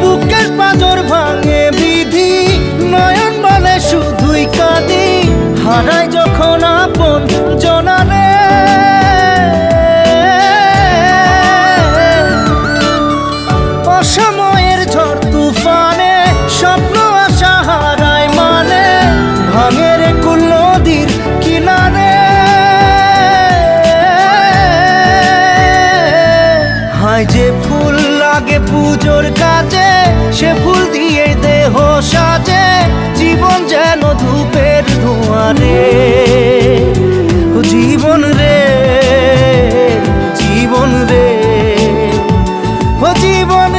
বুকের পাঁজর ভাঙে বিধি, নয়ন বলে শুধুই কাঁদি, হারাই যখন আপন জনারে। অসময়ের ঝড় তুফানে স্বপ্ন আশা হারায় মানে, ভাঙে রে কুল নদীর কিনারে। হায় যে ফুল লাগে পুজোর কাজে, সে ফুল দিয়ে দেহ সাজে, জীবন যেন ধূপের ধোঁয়ারে। জীবন রে, জীবন রে, ও জীবন